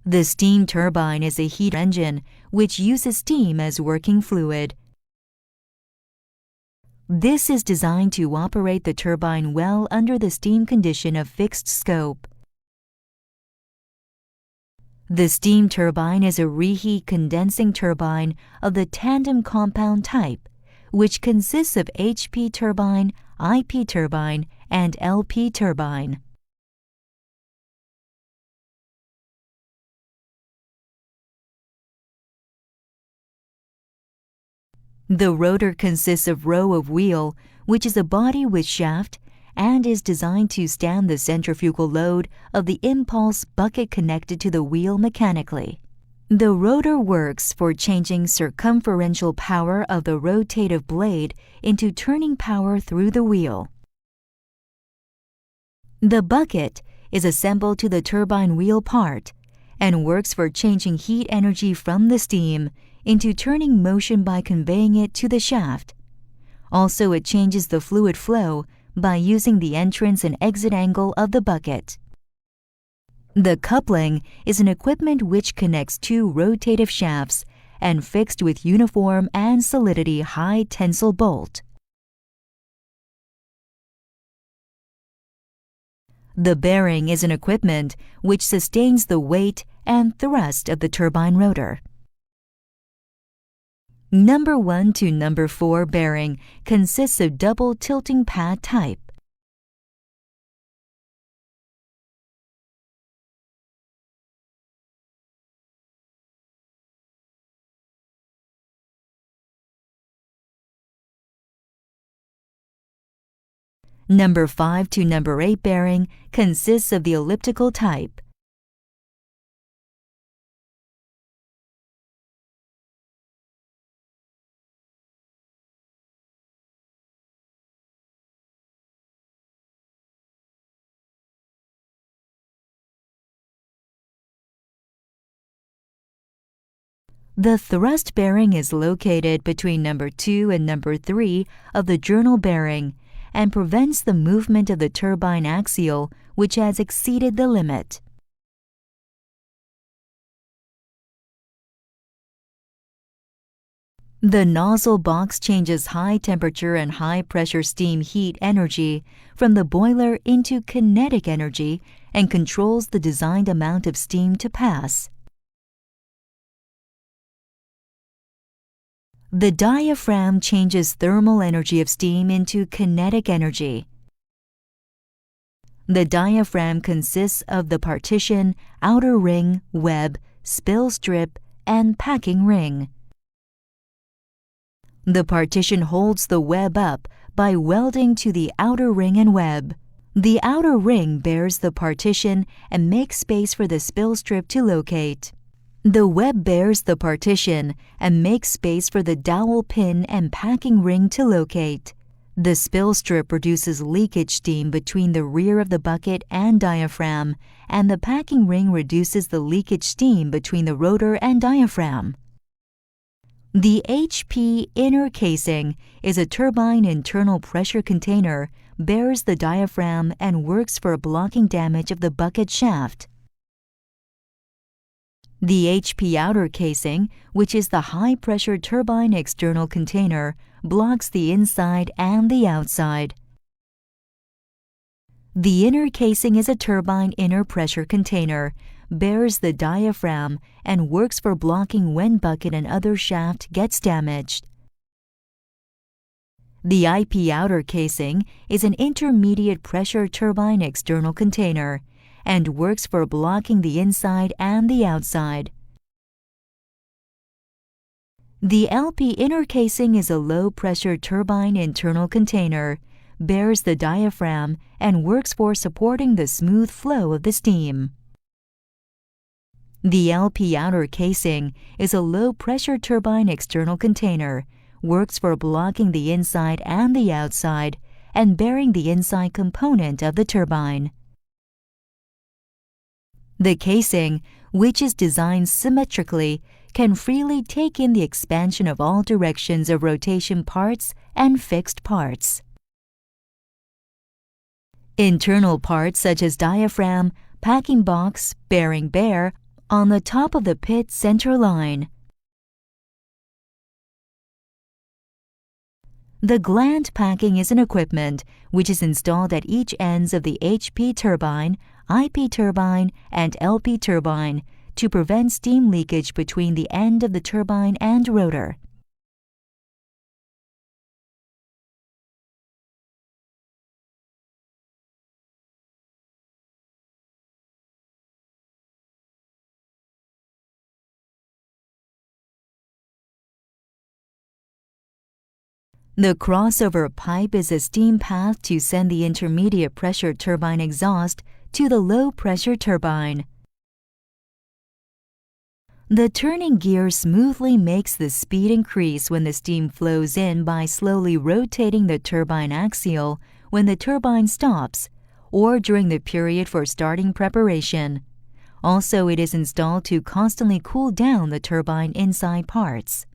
The steam turbine is a heat engine which uses steam as working fluid. This is designed to operate the turbine well under the steam condition of fixed scope. The steam turbine is a reheat condensing turbine of the tandem compound type, which consists of HP turbine, IP turbine, and LP turbine. The rotor consists of row of wheel, which is a body with shaft, and is designed to stand the centrifugal load of the impulse bucket connected to the wheel mechanically. The rotor works for changing circumferential power of the rotative blade into turning power through the wheel. The bucket is assembled to the turbine wheel part and works for changing heat energy from the steam into turning motion by conveying it to the shaft. Also, it changes the fluid flow by using the entrance and exit angle of the bucket. The coupling is an equipment which connects two rotative shafts and fixed with uniform and solidity high tensile bolt. The bearing is an equipment which sustains the weight and thrust of the turbine rotor. Number 1 to number 4 bearing consists of double tilting pad type. Number 5 to number 8 bearing consists of the elliptical type. The thrust bearing is located between number 2 and number 3 of the journal bearing and prevents the movement of the turbine axial, which has exceeded the limit. The nozzle box changes high temperature and high pressure steam heat energy from the boiler into kinetic energy and controls the designed amount of steam to pass. The diaphragm changes thermal energy of steam into kinetic energy. The diaphragm consists of the partition, outer ring, web, spill strip, and packing ring. The partition holds the web up by welding to the outer ring and web. The outer ring bears the partition and makes space for the spill strip to locate. The web bears the partition and makes space for the dowel pin and packing ring to locate. The spill strip reduces leakage steam between the rear of the bucket and diaphragm, and the packing ring reduces the leakage steam between the rotor and diaphragm. The HP inner casing is a turbine internal pressure container, bears the diaphragm, and works for blocking damage of the bucket shaft. The HP outer casing, which is the high-pressure turbine external container, blocks the inside and the outside. The inner casing is a turbine inner pressure container, bears the diaphragm, and works for blocking when bucket and other shaft gets damaged. The IP outer casing is an intermediate pressure turbine external container and works for blocking the inside and the outside. The LP inner casing is a low-pressure turbine internal container, bears the diaphragm, and works for supporting the smooth flow of the steam. The LP outer casing is a low-pressure turbine external container, works for blocking the inside and the outside, and bearing the inside component of the turbine. The casing, which is designed symmetrically, can freely take in the expansion of all directions of rotation parts and fixed parts. Internal parts such as diaphragm, packing box, bearing bear on the top of the pit center line. The gland packing is an equipment which is installed at each ends of the HP turbine, IP turbine, and LP turbine to prevent steam leakage between the end of the turbine and rotor. The crossover pipe is a steam path to send the intermediate pressure turbine exhaust to the low-pressure turbine. The turning gear smoothly makes the speed increase when the steam flows in by slowly rotating the turbine axial when the turbine stops or during the period for starting preparation. Also, it is installed to constantly cool down the turbine inside parts.